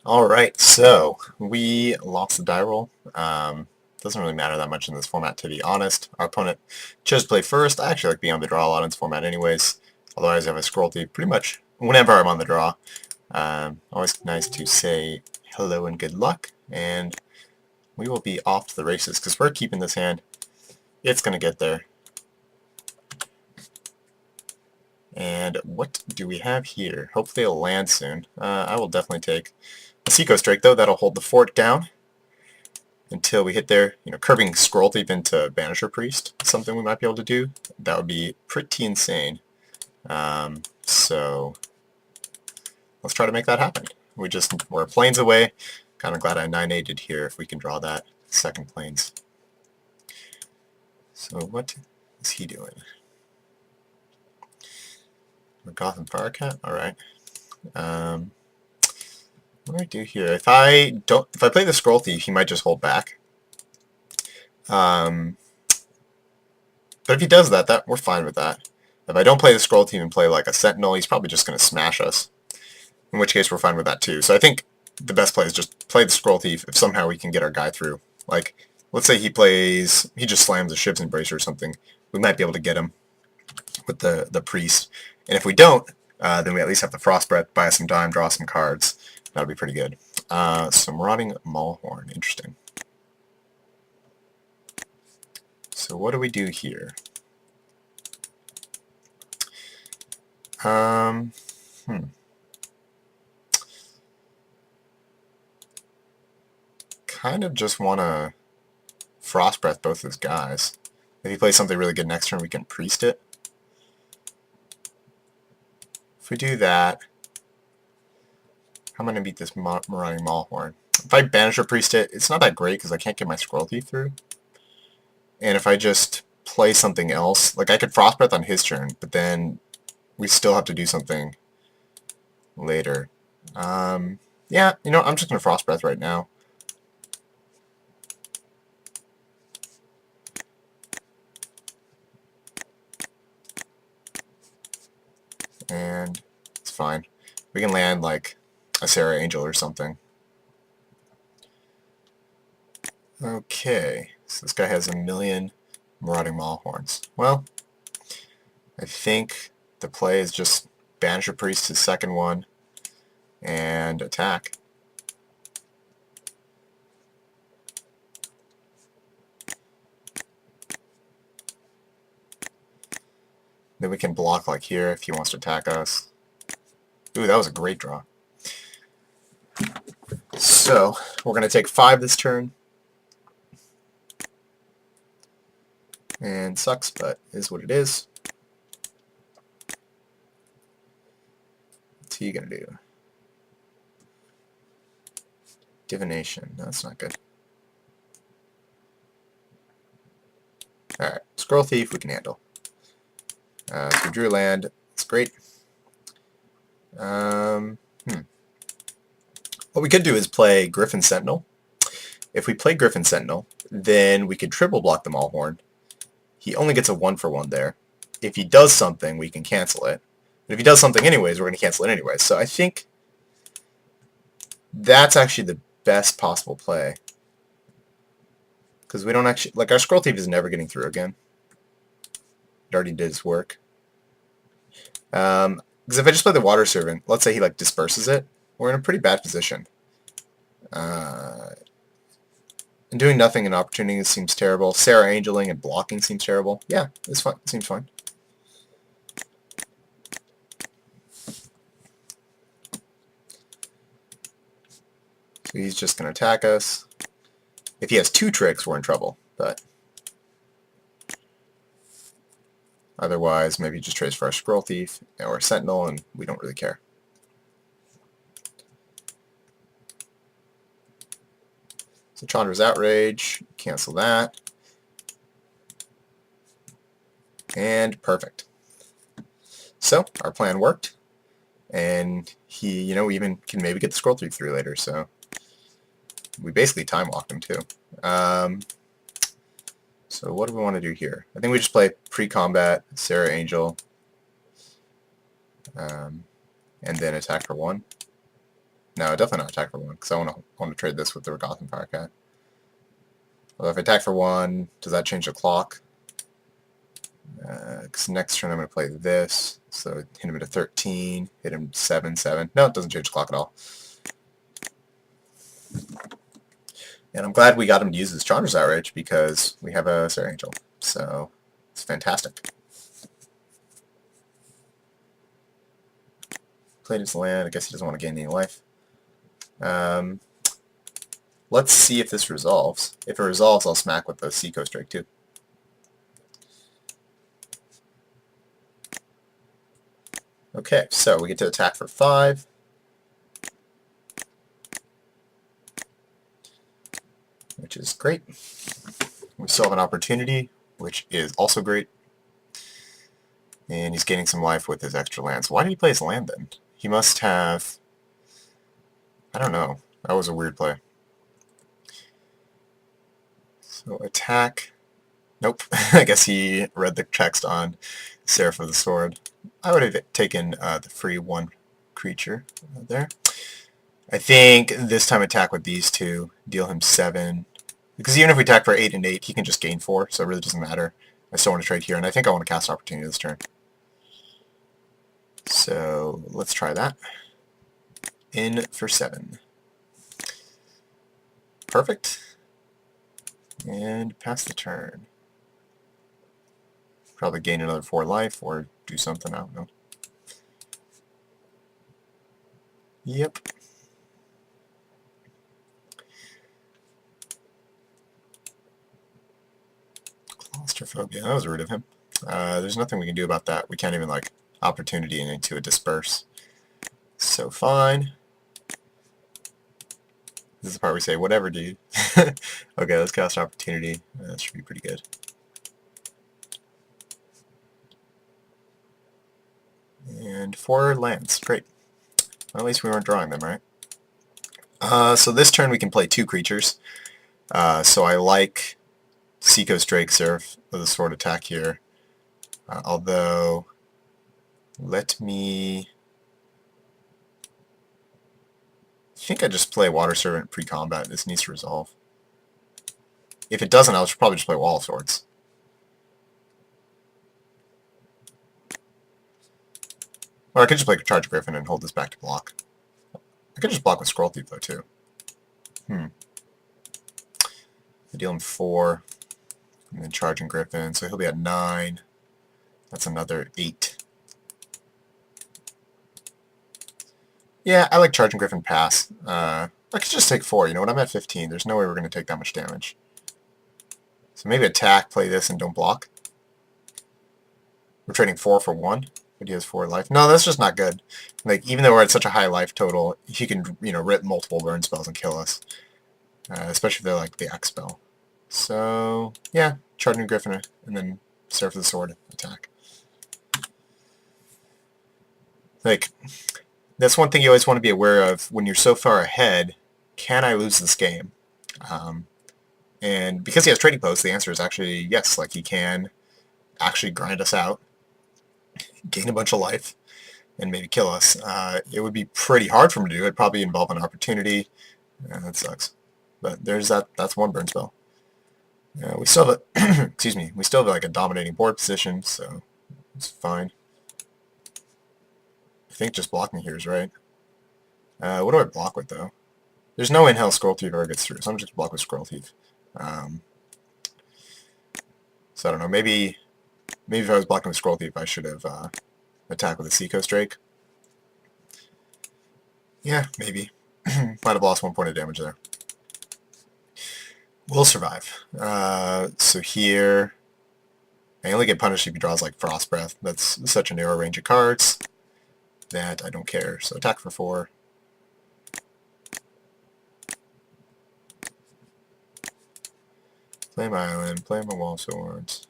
Alright, so we lost the die roll. Doesn't really matter that much in this format, to be honest. Our opponent chose to play first. I actually like being on the draw a lot in this format anyways. Otherwise, I have a scroll through pretty much whenever I'm on the draw. Always nice to say hello and good luck, and we will be off to the races because we're keeping this hand. It's going to get there. And what do we have here? Hopefully it'll land soon. I will definitely take a Seco Strike, though. That'll hold the fort down until we hit there. Curving Scroll Thief into Banisher Priest, something we might be able to do. That would be pretty insane. So let's try to make that happen. We're planes away. Kind of glad I 9-8'd here if we can draw that second planes. So what is he doing? A Gotham Firecat? Alright. What do I do here? If I play the Scroll Thief, he might just hold back. But if he does that, we're fine with that. If I don't play the Scroll Thief and play like a Sentinel, he's probably just going to smash us. In which case, we're fine with that too. So I think the best play is just play the Scroll Thief if somehow we can get our guy through. Like, let's say he just slams a Ship's Embracer or something. We might be able to get him with the Priest. And if we don't, then we at least have the Frost Breath, buy us some time, draw some cards. That'll be pretty good. So Marauding Maulhorn, interesting. So what do we do here? Kind of just want to Frost Breath both those guys. If he plays something really good next turn, we can Priest it. If we do that, how am I going to beat this Marauding Maulhorn? If I Banish or Priest it, it's not that great because I can't get my Scroll Thief through. And if I just play something else, like I could Frost Breath on his turn, but then we still have to do something later. Yeah, I'm just going to Frost Breath right now. And it's fine. We can land like a Sarah Angel or something. Okay, so this guy has a million Marauding Maulhorns. Well, I think the play is just Banisher Priest his second one and attack. Then we can block like here if he wants to attack us. Ooh, that was a great draw. So, we're going to take 5 this turn. And sucks, but is what it is. What's he going to do? Divination. No, that's not good. Alright, Scroll Thief we can handle. So we drew land. It's great. What we could do is play Griffin Sentinel. If we play Griffin Sentinel, then we could triple block the Maulhorn. He only gets a 1-for-1 there. If he does something, we can cancel it. And if he does something anyways, we're going to cancel it anyways. So I think that's actually the best possible play. Because we don't actually... Like, our Scroll Thief is never getting through again. It already did its work. Because if I just play the Water Servant, let's say he like disperses it, we're in a pretty bad position. And doing nothing in opportunities seems terrible. Sarah Angeling and blocking seems terrible. Yeah, it's fine. It seems fine. So he's just going to attack us. If he has 2 tricks, we're in trouble. But otherwise, maybe he just trades for our Scroll Thief or Sentinel, and we don't really care. So Chandra's Outrage, cancel that. And perfect. So our plan worked. And he, even can maybe get the Scroll Thief through later, so we basically time walked him too. So what do we want to do here? I think we just play pre-combat Sarah Angel, and then attack for 1. No, definitely not attack for 1, because I want to trade this with the Gotham Firecat. Although if I attack for 1, does that change the clock? Because next turn I'm going to play this, so hit him at a 13, hit him 7-7. No, it doesn't change the clock at all. And I'm glad we got him to use his Chandra's Outrage, because we have a Sarah Angel. So, it's fantastic. Played his land. I guess he doesn't want to gain any life. Let's see if this resolves. If it resolves, I'll smack with the Seacoast Drake too. Okay, so we get to attack for 5. Which is great. We still have an opportunity, which is also great. And he's gaining some life with his extra lands. Why did he play his land then? He must have... I don't know. That was a weird play. So attack. Nope. I guess he read the text on Seraph of the Sword. I would have taken the free 1 creature there. I think this time attack with these two, deal him 7. Because even if we attack for 8 and 8, he can just gain 4, so it really doesn't matter. I still want to trade here, and I think I want to cast Opportunity this turn. So let's try that. In for 7. Perfect. And pass the turn. Probably gain another 4 life, or do something, I don't know. Yep. Claustrophobia, that was rude of him. There's nothing we can do about that. We can't even, like, Opportunity into a Disperse. So fine. This is the part we say, whatever, dude. Okay, let's cast Opportunity. That should be pretty good. And 4 lands. Great. Well, at least we weren't drawing them, right? So this turn we can play 2 creatures. So I like Seacoast Drake, Seraph of the Sword attack here. Although, let me... I think I just play Water Servant pre-combat. This needs to resolve. If it doesn't, I'll probably just play Wall of Swords. Or I could just play Charge Griffin and hold this back to block. I could just block with Scroll Thief, though, too. I deal him 4. And then Charging Griffin, so he'll be at 9. That's another 8. Yeah, I like Charging Griffin pass. I could just take 4, you know what? I'm at 15. There's no way we're going to take that much damage. So maybe attack, play this, and don't block. We're trading 4 for 1, but he has 4 life. No, that's just not good. Like, even though we're at such a high life total, he can, you know, rip multiple burn spells and kill us. Especially if they're like the X spell. So, yeah, Charging Griffin, and then Seraph of the Sword attack. Like, that's one thing you always want to be aware of when you're so far ahead. Can I lose this game? And because he has Trading Post, the answer is actually yes. Like, he can actually grind us out, gain a bunch of life, and maybe kill us. It would be pretty hard for him to do. It'd probably involve an opportunity. That sucks. But there's that. That's 1 burn spell. We still have a excuse me. We still have like a dominating board position, so it's fine. I think just blocking here is right. What do I block with, though? There's no in-hell Scroll Thief ever gets through, so I'm just going to block with Scroll Thief. So I don't know, maybe if I was blocking with Scroll Thief, I should have attacked with a Seacoast Drake. Yeah, maybe. Might have lost 1 point of damage there. We'll survive. So here, I only get punished if he draws like Frost Breath. That's such a narrow range of cards that I don't care. So attack for 4. Play my island, play my Wall of Swords.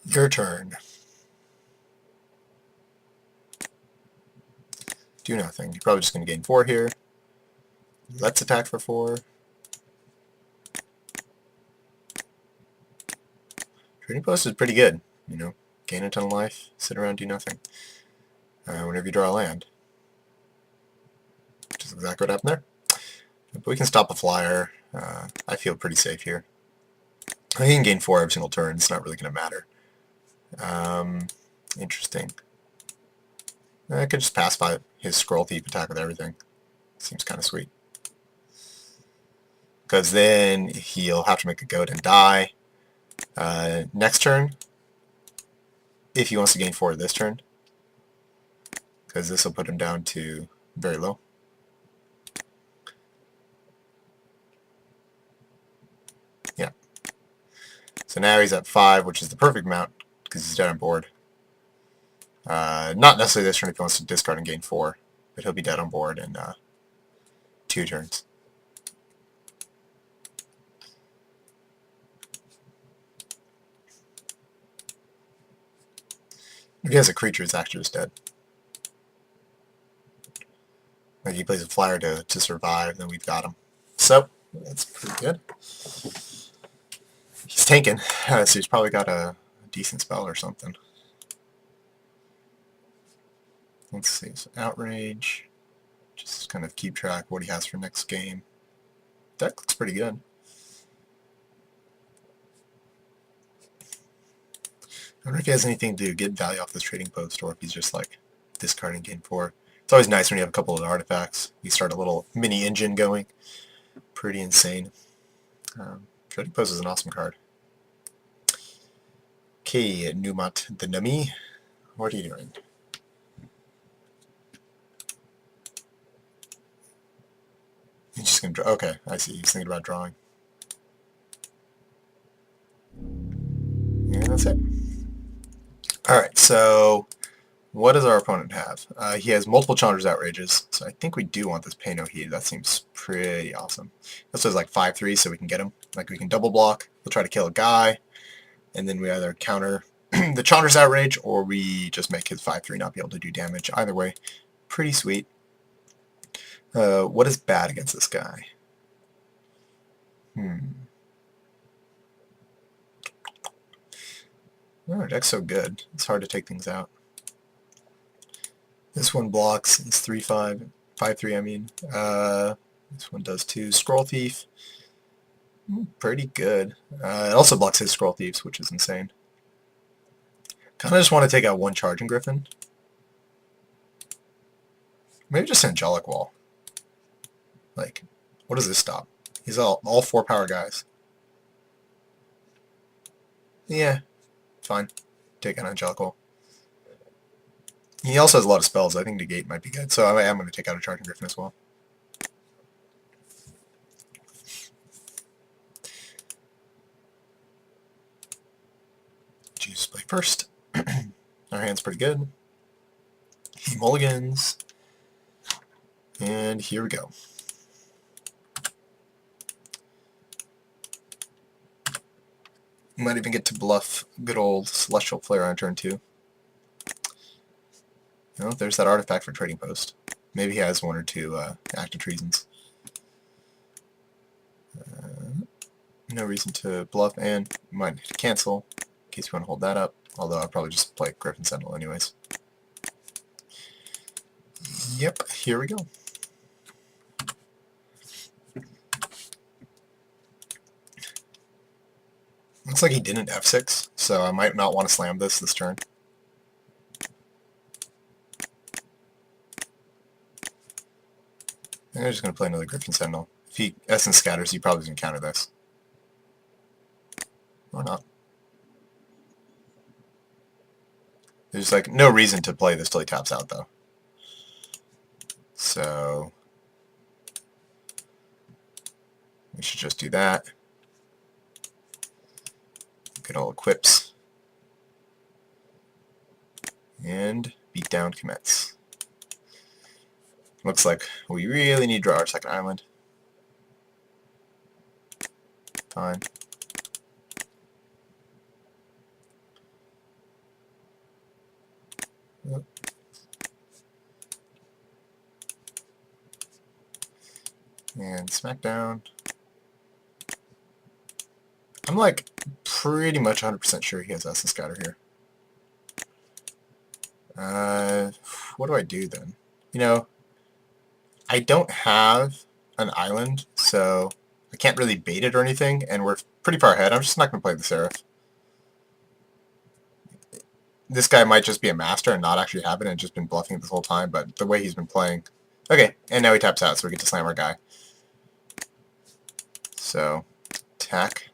Your turn. Do nothing. You're probably just going to gain 4 here. Let's attack for 4. Trading Post is pretty good, you know. gain a ton of life, sit around, do nothing. Whenever you draw a land. Which is exactly what happened there. But we can stop a flyer. I feel pretty safe here. He can gain 4 every single turn. It's not really going to matter. Interesting. I could just pass by his Scroll Thief attack with everything. Seems kind of sweet. Because then he'll have to make a goat and die. Next turn, if he wants to gain 4 this turn, because this will put him down to very low. Yeah. So now he's at 5, which is the perfect amount, because he's dead on board. Not necessarily this turn if he wants to discard and gain 4, but he'll be dead on board in 2 turns. If he has a creature, it's actually just dead. Like he plays a flyer to survive, then we've got him. So, that's pretty good. He's tanking, so he's probably got a decent spell or something. Let's see, so Outrage. Just kind of keep track of what he has for next game. Deck looks pretty good. I wonder if he has anything to get value off this trading post, or if he's just like discarding gain 4. It's always nice when you have a couple of artifacts. You start a little mini engine going. Pretty insane. Trading post is an awesome card. Okay, Numat the Nami. What are you doing? He's just gonna draw. Okay, I see. He's thinking about drawing. And that's it. Alright, so what does our opponent have? He has multiple Challenger's Outrages, so I think we do want this Pay No Heed. That seems pretty awesome. This is like 5/3, so we can get him. Like we can double block, we'll try to kill a guy, and then we either counter the Challenger's Outrage, or we just make his 5/3 not be able to do damage. Either way, pretty sweet. What is bad against this guy? Oh, our deck's so good. It's hard to take things out. This one blocks. It's 3/5. 5/3, I mean. This one does too. Scroll Thief. Pretty good. It also blocks his Scroll Thieves, which is insane. Kind of just want to take out one Charging Griffin. Maybe just Angelic Wall. Like, what does this stop? He's all 4 power guys. Yeah, fine. Take out Angelic Wall. He also has a lot of spells. I think Negate might be good. So I am going to take out a Charging Griffin as well. Choose play first. Our hand's pretty good. He mulligans. And here we go. Might even get to bluff good old Celestial Flare on turn 2. You know, there's that artifact for trading post. Maybe he has 1 or 2 active treasons. No reason to bluff, and might need to cancel in case you want to hold that up. Although I'll probably just play Griffin Sentinel anyways. Yep, here we go. Looks like he didn't F6, so I might not want to slam this turn. I'm just going to play another Griffin Sentinel. If he Essence Scatters, he probably doesn't counter this. Or not. There's like no reason to play this till he taps out, though. So we should just do that. Good old equips. And beat down commits. Looks like we really need to draw our second island. Fine. And Smackdown. I'm like pretty much 100% sure he has Essence Scatter here. What do I do then? You know, I don't have an island, so I can't really bait it or anything, and we're pretty far ahead. I'm just not going to play the Seraph. This guy might just be a master and not actually have it and just been bluffing this whole time, but the way he's been playing... Okay, and now he taps out, so we get to slam our guy. So, attack.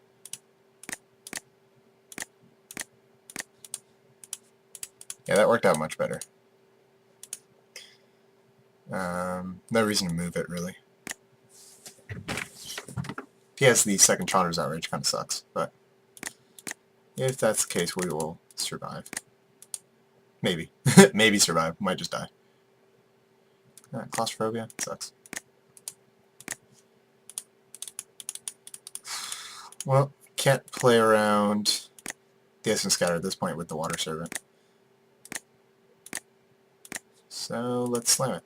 Yeah, that worked out much better. No reason to move it, really. If he has the second Chandra's Outrage, kind of sucks, but if that's the case, we will survive. Maybe. Maybe survive. Might just die. Claustrophobia? Sucks. Well, can't play around the Essence Scatter at this point with the Water Servant. So, let's slam it.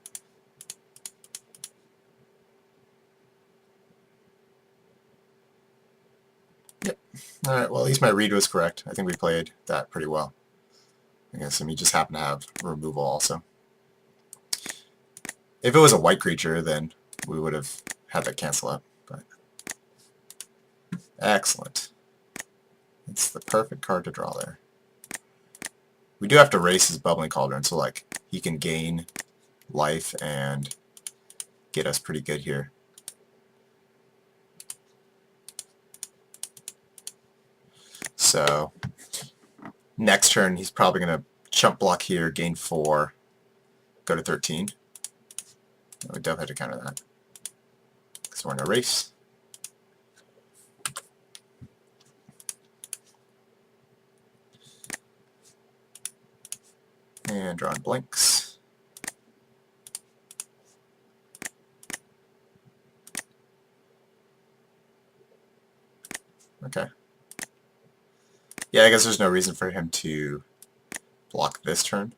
Yep. Alright, well at least my read was correct. I think we played that pretty well. I guess he just happened to have removal also. If it was a white creature, then we would have had that cancel out. But excellent. It's the perfect card to draw there. We do have to race his Bubbling Cauldron, so like he can gain life and get us pretty good here. So next turn he's probably going to chump block here, gain 4, go to 13. We definitely have to counter that. Because we're in a race. And drawing blanks. Okay. Yeah, I guess there's no reason for him to block this turn.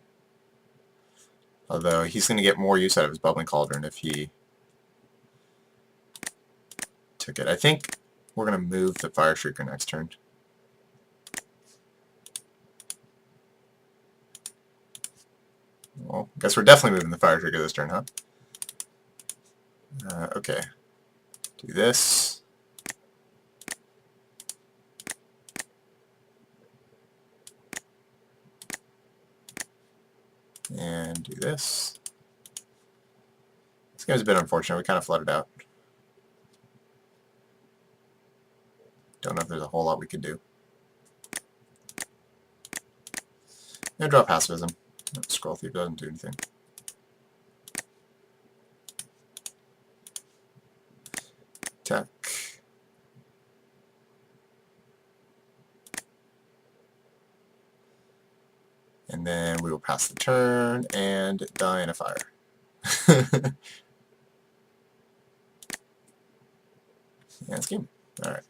Although he's going to get more use out of his Bubbling Cauldron if he took it. I think we're going to move the Fire Shrieker next turn. Well, I guess we're definitely moving the Fire Shrieker this turn, huh? Okay. Do this. And do this. This game's a bit unfortunate. We kind of flooded out. Don't know if there's a whole lot we could do. And draw Pacifism. Scroll Thief doesn't do anything. Attack. And then we will pass the turn and die in a fire. Yeah, it's game. Alright.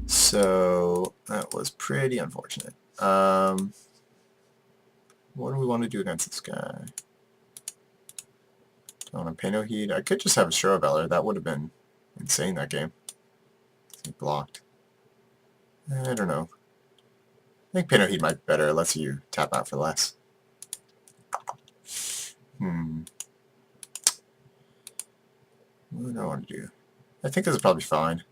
So, that was pretty unfortunate. What do we want to do against this guy? Don't want to pay no heed. I could just have a Shiro Valor. That would have been insane that game. He blocked. I don't know. I think pay no heed might be better. It lets you tap out for less. What do I want to do? I think this is probably fine.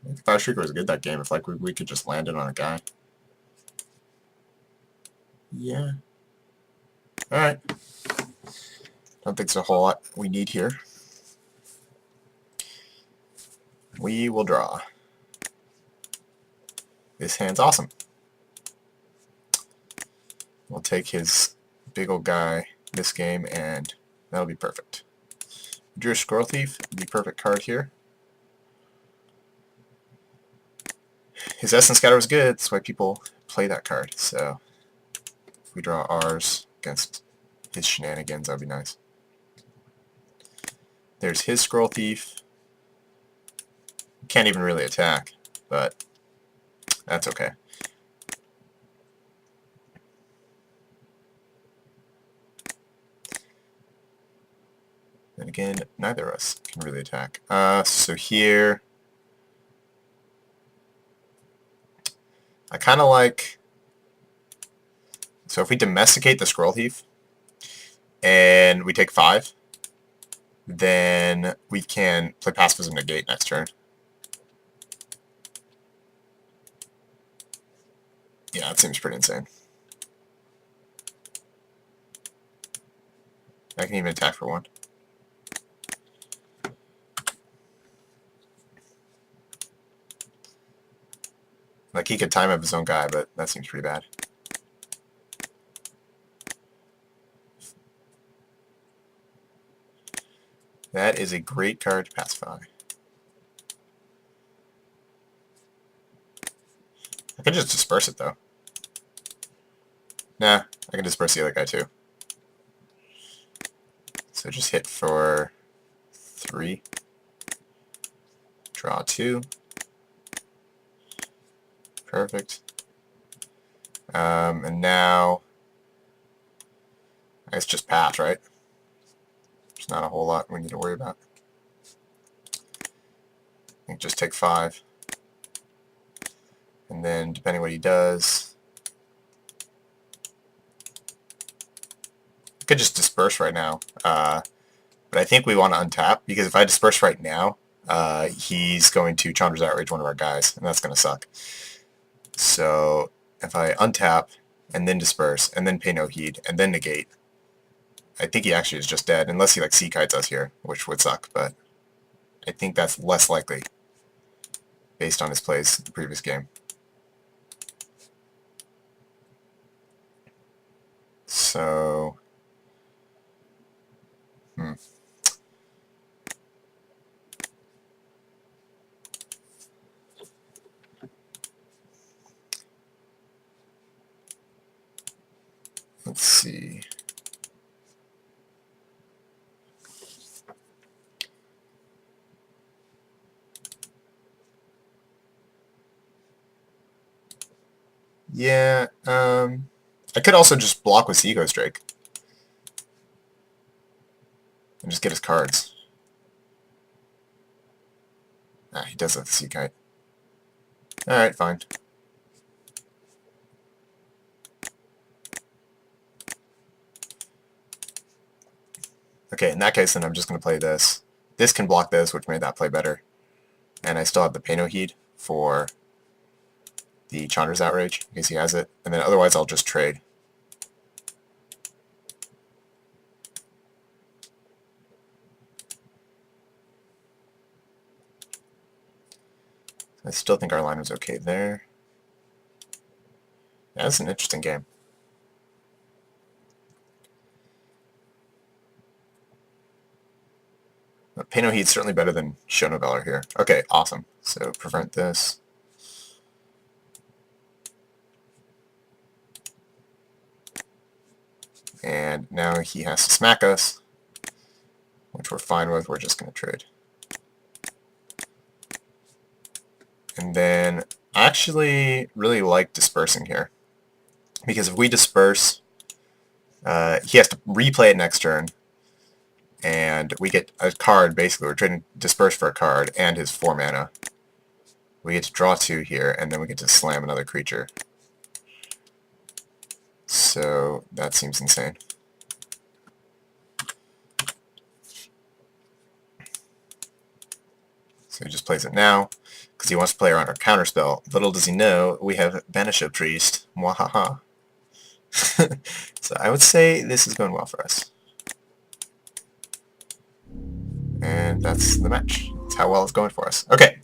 I think Fire Shrieker was good that game if like we could just land it on a guy. Yeah. Alright. Don't think there's a whole lot we need here. We will draw. This hand's awesome. We'll take his big old guy this game and that'll be perfect. Drew a Scroll Thief, the perfect card here. His Essence Scatter was good, that's why people play that card. So if we draw ours against his shenanigans, that'd be nice. There's his Scroll Thief. Can't even really attack, but that's okay. Then again, neither of us can really attack. So here, I kind of like So if we domesticate the Scroll Thief, and we take 5, then we can play Pacifism Negate next turn. Yeah, that seems pretty insane. I can even attack for 1. Like, he could time up his own guy, but that seems pretty bad. That is a great card to pacify. I could just disperse it, though. Nah, I can disperse the other guy, too. So just hit for 3. Draw 2. Perfect. And now, I guess just pass, right? There's not a whole lot we need to worry about. I think just take 5. And then, depending what he does, I could just disperse right now. But I think we want to untap, because if I disperse right now, he's going to Chandra's Outrage one of our guys, and that's going to suck. So if I untap, and then disperse, and then pay no heed, and then negate, I think he actually is just dead, unless he like sea kites us here, which would suck, but I think that's less likely, based on his plays in the previous game. So, let's see. Yeah, I could also just block with Sea Ghost Drake. And just get his cards. Ah, he does have the Sea Kite. Alright, fine. Okay, in that case, then I'm just going to play this. This can block this, which made that play better. And I still have the Pay No Heed for the Chandra's Outrage, in case he has it. And then otherwise, I'll just trade. I still think our line was okay there. Yeah, that's an interesting game. But Pay No Heed's certainly better than Show No Valor here. Okay, awesome. So prevent this. And now he has to smack us, which we're fine with. We're just going to trade. And then I actually really like dispersing here, because if we disperse, he has to replay it next turn, and we get a card. Basically, we're trading disperse for a card and his 4 mana. We get to draw 2 here, and then we get to slam another creature. So that seems insane. So he just plays it now, because he wants to play around our counterspell. Little does he know, we have Banish a Priest. Mwahaha. So I would say this is going well for us. And that's the match. That's how well it's going for us. Okay.